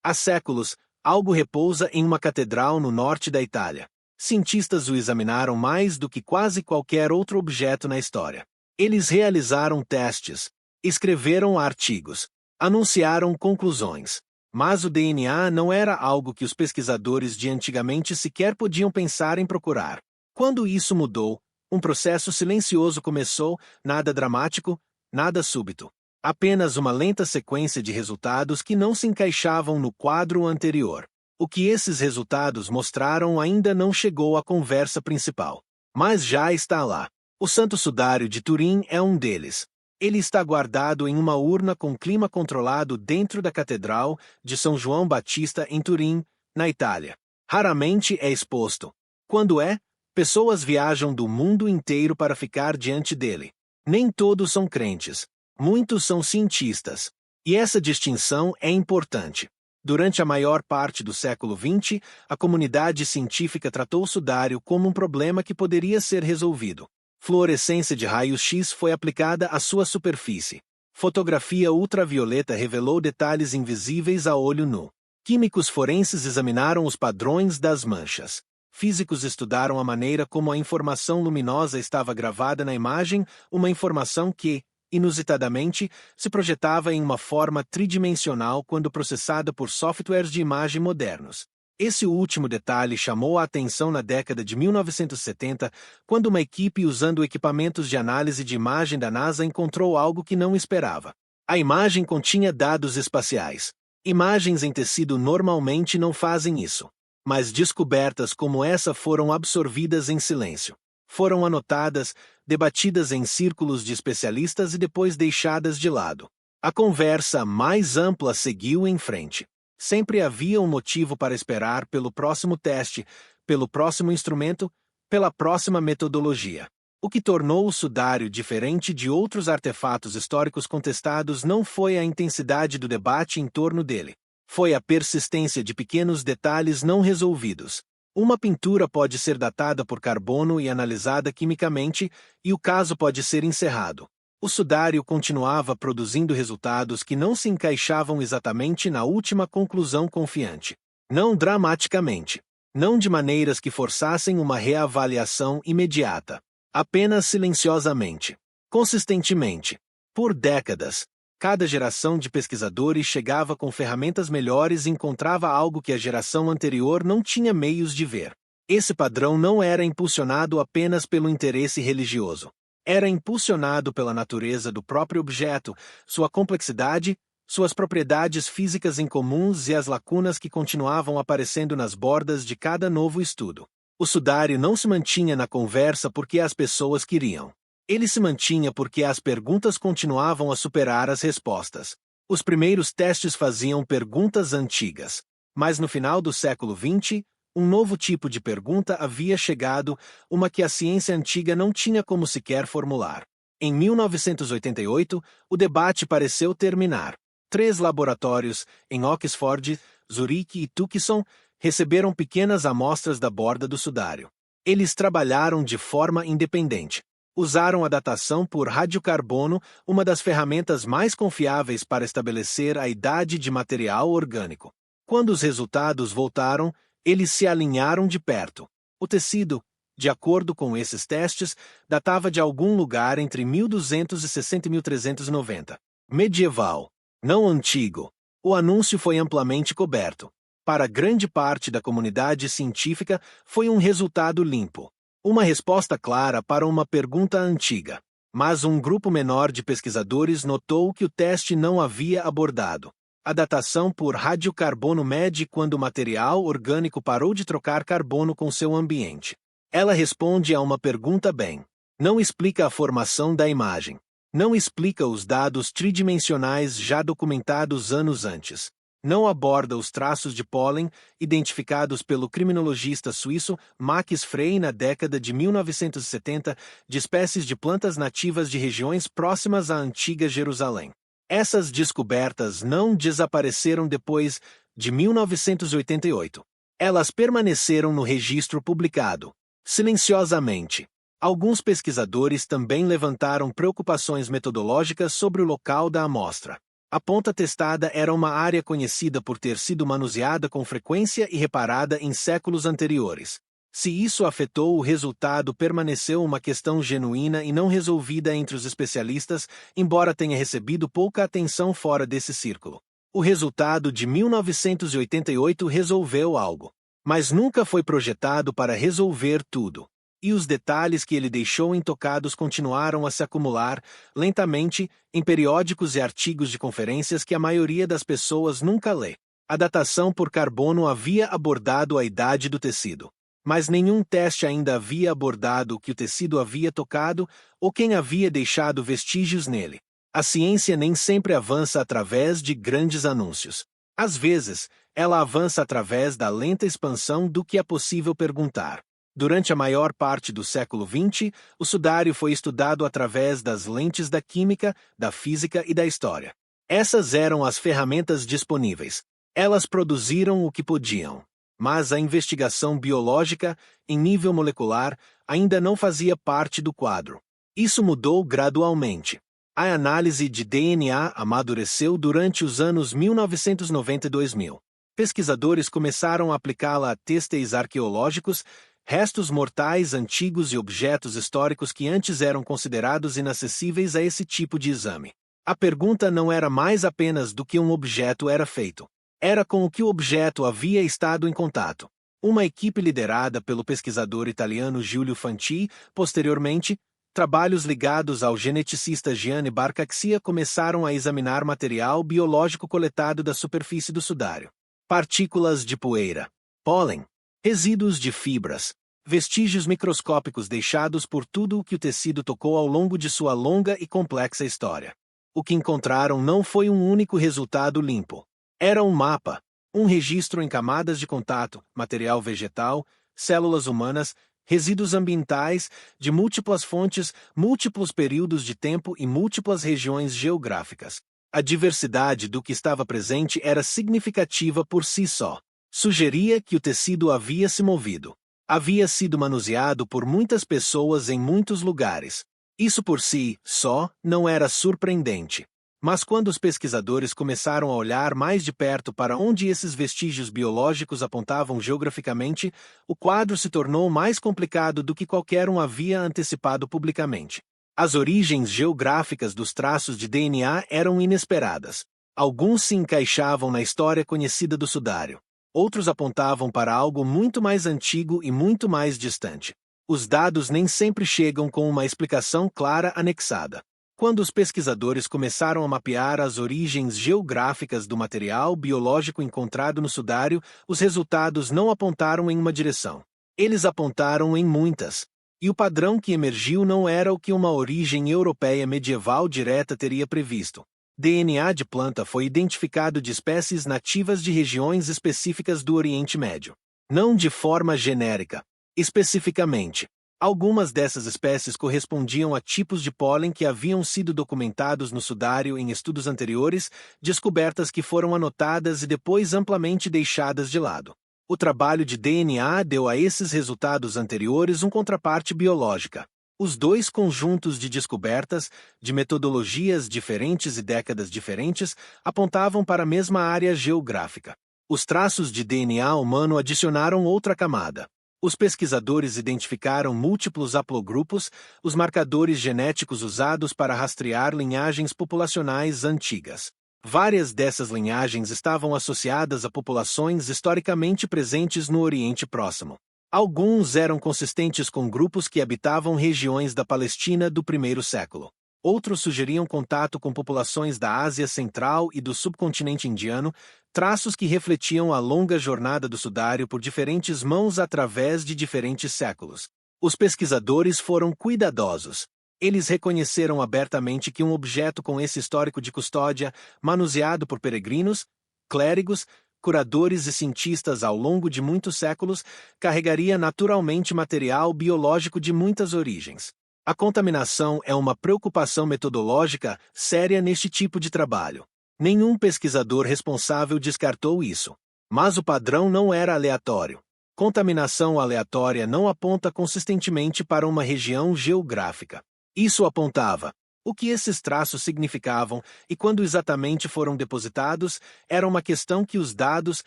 Há séculos, algo repousa em uma catedral no norte da Itália. Cientistas o examinaram mais do que quase qualquer outro objeto na história. Eles realizaram testes, escreveram artigos, anunciaram conclusões. Mas o DNA não era algo que os pesquisadores de antigamente sequer podiam pensar em procurar. Quando isso mudou, um processo silencioso começou, nada dramático, nada súbito. Apenas uma lenta sequência de resultados que não se encaixavam no quadro anterior. O que esses resultados mostraram ainda não chegou à conversa principal. Mas já está lá. O Santo Sudário de Turim é um deles. Ele está guardado em uma urna com clima controlado dentro da Catedral de São João Batista em Turim, na Itália. Raramente é exposto. Quando é, pessoas viajam do mundo inteiro para ficar diante dele. Nem todos são crentes. Muitos são cientistas. E essa distinção é importante. Durante a maior parte do século XX, a comunidade científica tratou o sudário como um problema que poderia ser resolvido. Fluorescência de raios-x foi aplicada à sua superfície. Fotografia ultravioleta revelou detalhes invisíveis a olho nu. Químicos forenses examinaram os padrões das manchas. Físicos estudaram a maneira como a informação luminosa estava gravada na imagem, uma informação que, inusitadamente, se projetava em uma forma tridimensional quando processada por softwares de imagem modernos. Esse último detalhe chamou a atenção na década de 1970, quando uma equipe usando equipamentos de análise de imagem da NASA encontrou algo que não esperava. A imagem continha dados espaciais. Imagens em tecido normalmente não fazem isso. Mas descobertas como essa foram absorvidas em silêncio. Foram anotadas, debatidas em círculos de especialistas e depois deixadas de lado. A conversa mais ampla seguiu em frente. Sempre havia um motivo para esperar pelo próximo teste, pelo próximo instrumento, pela próxima metodologia. O que tornou o sudário diferente de outros artefatos históricos contestados não foi a intensidade do debate em torno dele. Foi a persistência de pequenos detalhes não resolvidos. Uma pintura pode ser datada por carbono e analisada quimicamente, e o caso pode ser encerrado. O sudário continuava produzindo resultados que não se encaixavam exatamente na última conclusão confiante. Não dramaticamente. Não de maneiras que forçassem uma reavaliação imediata. Apenas silenciosamente. Consistentemente. Por décadas. Cada geração de pesquisadores chegava com ferramentas melhores e encontrava algo que a geração anterior não tinha meios de ver. Esse padrão não era impulsionado apenas pelo interesse religioso. Era impulsionado pela natureza do próprio objeto, sua complexidade, suas propriedades físicas incomuns e as lacunas que continuavam aparecendo nas bordas de cada novo estudo. O sudário não se mantinha na conversa porque as pessoas queriam. Ele se mantinha porque as perguntas continuavam a superar as respostas. Os primeiros testes faziam perguntas antigas. Mas no final do século XX, um novo tipo de pergunta havia chegado, uma que a ciência antiga não tinha como sequer formular. Em 1988, o debate pareceu terminar. 3 laboratórios, em Oxford, Zurique e Tucson, receberam pequenas amostras da borda do sudário. Eles trabalharam de forma independente. Usaram a datação por radiocarbono, uma das ferramentas mais confiáveis para estabelecer a idade de material orgânico. Quando os resultados voltaram, eles se alinharam de perto. O tecido, de acordo com esses testes, datava de algum lugar entre 1260 e 1390. Medieval. Não antigo. O anúncio foi amplamente coberto. Para grande parte da comunidade científica, foi um resultado limpo. Uma resposta clara para uma pergunta antiga. Mas um grupo menor de pesquisadores notou que o teste não havia abordado. A datação por radiocarbono mede quando o material orgânico parou de trocar carbono com seu ambiente. Ela responde a uma pergunta bem. Não explica a formação da imagem. Não explica os dados tridimensionais já documentados anos antes. Não aborda os traços de pólen identificados pelo criminologista suíço Max Frey na década de 1970 de espécies de plantas nativas de regiões próximas à antiga Jerusalém. Essas descobertas não desapareceram depois de 1988. Elas permaneceram no registro publicado, silenciosamente. Alguns pesquisadores também levantaram preocupações metodológicas sobre o local da amostra. A ponta testada era uma área conhecida por ter sido manuseada com frequência e reparada em séculos anteriores. Se isso afetou o resultado, permaneceu uma questão genuína e não resolvida entre os especialistas, embora tenha recebido pouca atenção fora desse círculo. O resultado de 1988 resolveu algo, mas nunca foi projetado para resolver tudo. E os detalhes que ele deixou intocados continuaram a se acumular, lentamente, em periódicos e artigos de conferências que a maioria das pessoas nunca lê. A datação por carbono havia abordado a idade do tecido, mas nenhum teste ainda havia abordado o que o tecido havia tocado ou quem havia deixado vestígios nele. A ciência nem sempre avança através de grandes anúncios. Às vezes, ela avança através da lenta expansão do que é possível perguntar. Durante a maior parte do século XX, o sudário foi estudado através das lentes da química, da física e da história. Essas eram as ferramentas disponíveis. Elas produziram o que podiam. Mas a investigação biológica, em nível molecular, ainda não fazia parte do quadro. Isso mudou gradualmente. A análise de DNA amadureceu durante os anos 1990 e 2000. Pesquisadores começaram a aplicá-la a testes arqueológicos, restos mortais antigos e objetos históricos que antes eram considerados inacessíveis a esse tipo de exame. A pergunta não era mais apenas do que um objeto era feito. Era com o que o objeto havia estado em contato. Uma equipe liderada pelo pesquisador italiano Giulio Fanti, posteriormente, trabalhos ligados ao geneticista Gianni Barcaxia começaram a examinar material biológico coletado da superfície do sudário. Partículas de poeira, pólen, resíduos de fibras, vestígios microscópicos deixados por tudo o que o tecido tocou ao longo de sua longa e complexa história. O que encontraram não foi um único resultado limpo. Era um mapa, um registro em camadas de contato, material vegetal, células humanas, resíduos ambientais, de múltiplas fontes, múltiplos períodos de tempo e múltiplas regiões geográficas. A diversidade do que estava presente era significativa por si só. Sugeria que o tecido havia se movido. Havia sido manuseado por muitas pessoas em muitos lugares. Isso por si só não era surpreendente. Mas quando os pesquisadores começaram a olhar mais de perto para onde esses vestígios biológicos apontavam geograficamente, o quadro se tornou mais complicado do que qualquer um havia antecipado publicamente. As origens geográficas dos traços de DNA eram inesperadas. Alguns se encaixavam na história conhecida do sudário. Outros apontavam para algo muito mais antigo e muito mais distante. Os dados nem sempre chegam com uma explicação clara anexada. Quando os pesquisadores começaram a mapear as origens geográficas do material biológico encontrado no sudário, os resultados não apontaram em uma direção. Eles apontaram em muitas. E o padrão que emergiu não era o que uma origem europeia medieval direta teria previsto. DNA de planta foi identificado de espécies nativas de regiões específicas do Oriente Médio. Não de forma genérica. Especificamente, algumas dessas espécies correspondiam a tipos de pólen que haviam sido documentados no sudário em estudos anteriores, descobertas que foram anotadas e depois amplamente deixadas de lado. O trabalho de DNA deu a esses resultados anteriores uma contraparte biológica. Os dois conjuntos de descobertas, de metodologias diferentes e décadas diferentes, apontavam para a mesma área geográfica. Os traços de DNA humano adicionaram outra camada. Os pesquisadores identificaram múltiplos haplogrupos, os marcadores genéticos usados para rastrear linhagens populacionais antigas. Várias dessas linhagens estavam associadas a populações historicamente presentes no Oriente Próximo. Alguns eram consistentes com grupos que habitavam regiões da Palestina do primeiro século. Outros sugeriam contato com populações da Ásia Central e do subcontinente indiano, traços que refletiam a longa jornada do sudário por diferentes mãos através de diferentes séculos. Os pesquisadores foram cuidadosos. Eles reconheceram abertamente que um objeto com esse histórico de custódia, manuseado por peregrinos, clérigos, curadores e cientistas ao longo de muitos séculos, carregaria naturalmente material biológico de muitas origens. A contaminação é uma preocupação metodológica séria neste tipo de trabalho. Nenhum pesquisador responsável descartou isso. Mas o padrão não era aleatório. Contaminação aleatória não aponta consistentemente para uma região geográfica. Isso apontava, O que esses traços significavam e quando exatamente foram depositados era uma questão que os dados,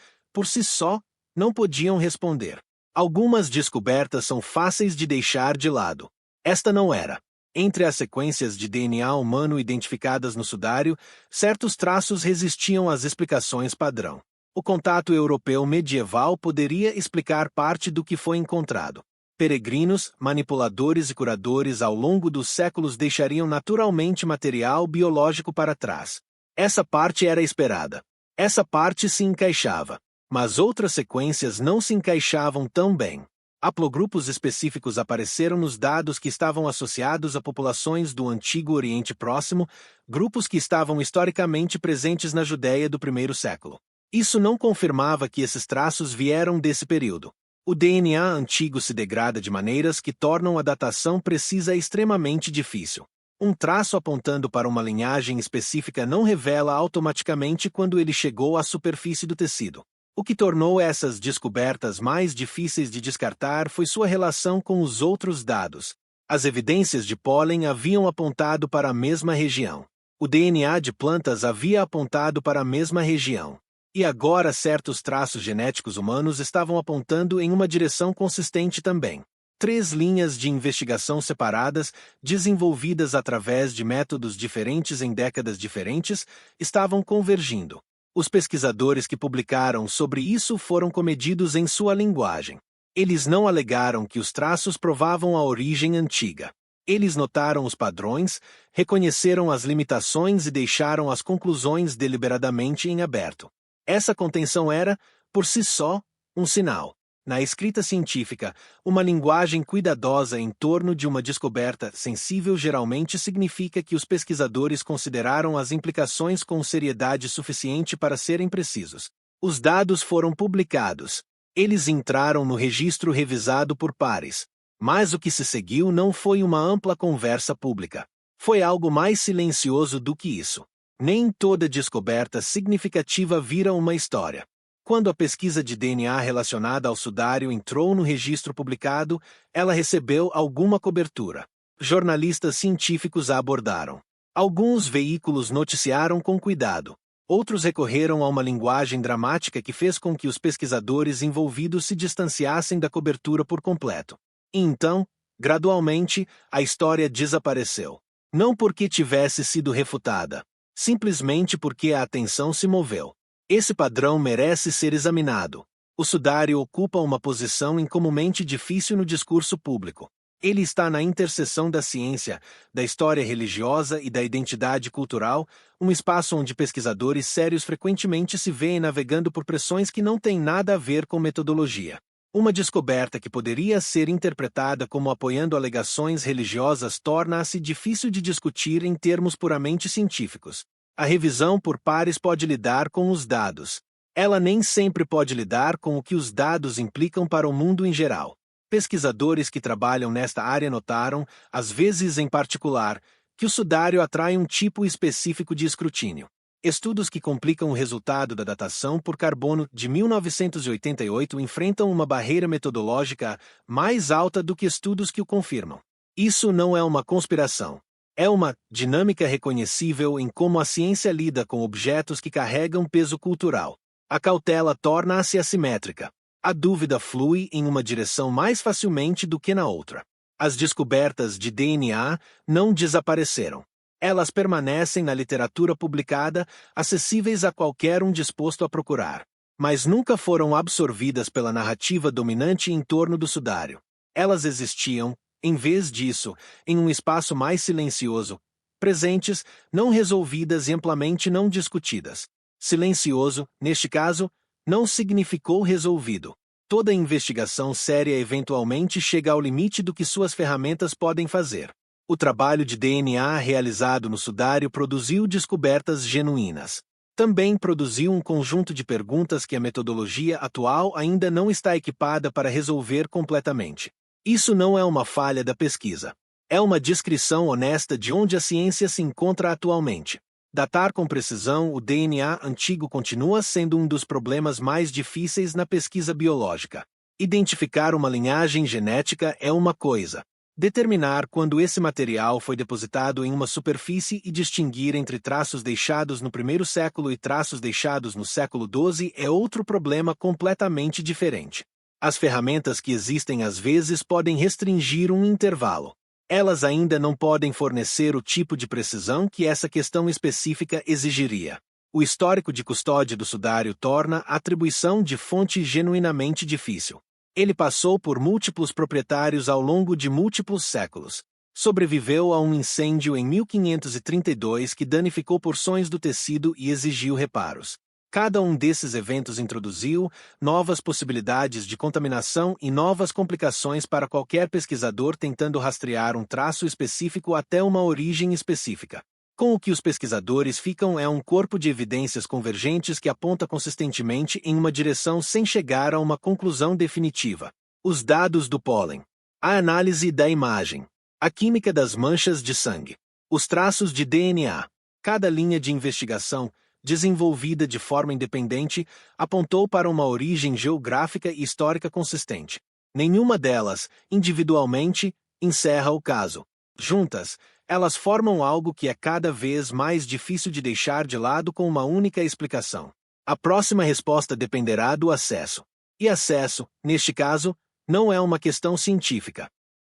por si só, não podiam responder. Algumas descobertas são fáceis de deixar de lado. Esta não era. Entre as sequências de DNA humano identificadas no sudário, certos traços resistiam às explicações padrão. O contato europeu medieval poderia explicar parte do que foi encontrado. Peregrinos, manipuladores e curadores ao longo dos séculos deixariam naturalmente material biológico para trás. Essa parte era esperada. Essa parte se encaixava. Mas outras sequências não se encaixavam tão bem. Haplogrupos específicos apareceram nos dados que estavam associados a populações do Antigo Oriente Próximo, grupos que estavam historicamente presentes na Judéia do primeiro século. Isso não confirmava que esses traços vieram desse período. O DNA antigo se degrada de maneiras que tornam a datação precisa extremamente difícil. Um traço apontando para uma linhagem específica não revela automaticamente quando ele chegou à superfície do tecido. O que tornou essas descobertas mais difíceis de descartar foi sua relação com os outros dados. As evidências de pólen haviam apontado para a mesma região. O DNA de plantas havia apontado para a mesma região. E agora certos traços genéticos humanos estavam apontando em uma direção consistente também. 3 linhas de investigação separadas, desenvolvidas através de métodos diferentes em décadas diferentes, estavam convergindo. Os pesquisadores que publicaram sobre isso foram comedidos em sua linguagem. Eles não alegaram que os traços provavam a origem antiga. Eles notaram os padrões, reconheceram as limitações e deixaram as conclusões deliberadamente em aberto. Essa contenção era, por si só, um sinal. Na escrita científica, uma linguagem cuidadosa em torno de uma descoberta sensível geralmente significa que os pesquisadores consideraram as implicações com seriedade suficiente para serem precisos. Os dados foram publicados. Eles entraram no registro revisado por pares. Mas o que se seguiu não foi uma ampla conversa pública. Foi algo mais silencioso do que isso. Nem toda descoberta significativa vira uma história. Quando a pesquisa de DNA relacionada ao sudário entrou no registro publicado, ela recebeu alguma cobertura. Jornalistas científicos a abordaram. Alguns veículos noticiaram com cuidado. Outros recorreram a uma linguagem dramática que fez com que os pesquisadores envolvidos se distanciassem da cobertura por completo. E então, gradualmente, a história desapareceu. Não porque tivesse sido refutada. Simplesmente porque a atenção se moveu. Esse padrão merece ser examinado. O sudário ocupa uma posição incomumente difícil no discurso público. Ele está na interseção da ciência, da história religiosa e da identidade cultural, um espaço onde pesquisadores sérios frequentemente se veem navegando por pressões que não têm nada a ver com metodologia. Uma descoberta que poderia ser interpretada como apoiando alegações religiosas torna-se difícil de discutir em termos puramente científicos. A revisão por pares pode lidar com os dados. Ela nem sempre pode lidar com o que os dados implicam para o mundo em geral. Pesquisadores que trabalham nesta área notaram, às vezes em particular, que o sudário atrai um tipo específico de escrutínio. Estudos que complicam o resultado da datação por carbono de 1988 enfrentam uma barreira metodológica mais alta do que estudos que o confirmam. Isso não é uma conspiração. É uma dinâmica reconhecível em como a ciência lida com objetos que carregam peso cultural. A cautela torna-se assimétrica. A dúvida flui em uma direção mais facilmente do que na outra. As descobertas de DNA não desapareceram. Elas permanecem na literatura publicada, acessíveis a qualquer um disposto a procurar. Mas nunca foram absorvidas pela narrativa dominante em torno do sudário. Elas existiam, em vez disso, em um espaço mais silencioso, presentes, não resolvidas e amplamente não discutidas. Silencioso, neste caso, não significou resolvido. Toda investigação séria eventualmente chega ao limite do que suas ferramentas podem fazer. O trabalho de DNA realizado no sudário produziu descobertas genuínas. Também produziu um conjunto de perguntas que a metodologia atual ainda não está equipada para resolver completamente. Isso não é uma falha da pesquisa. É uma descrição honesta de onde a ciência se encontra atualmente. Datar com precisão o DNA antigo continua sendo um dos problemas mais difíceis na pesquisa biológica. Identificar uma linhagem genética é uma coisa. Determinar quando esse material foi depositado em uma superfície e distinguir entre traços deixados no primeiro século e traços deixados no século XII é outro problema completamente diferente. As ferramentas que existem às vezes podem restringir um intervalo. Elas ainda não podem fornecer o tipo de precisão que essa questão específica exigiria. O histórico de custódia do sudário torna a atribuição de fonte genuinamente difícil. Ele passou por múltiplos proprietários ao longo de múltiplos séculos. Sobreviveu a um incêndio em 1532 que danificou porções do tecido e exigiu reparos. Cada um desses eventos introduziu novas possibilidades de contaminação e novas complicações para qualquer pesquisador tentando rastrear um traço específico até uma origem específica. Com o que os pesquisadores ficam é um corpo de evidências convergentes que aponta consistentemente em uma direção sem chegar a uma conclusão definitiva. Os dados do pólen. A análise da imagem. A química das manchas de sangue. Os traços de DNA. Cada linha de investigação, desenvolvida de forma independente, apontou para uma origem geográfica e histórica consistente. Nenhuma delas, individualmente, encerra o caso. Juntas, elas formam algo que é cada vez mais difícil de deixar de lado com uma única explicação. A próxima resposta dependerá do acesso. E acesso, neste caso, não é uma questão científica.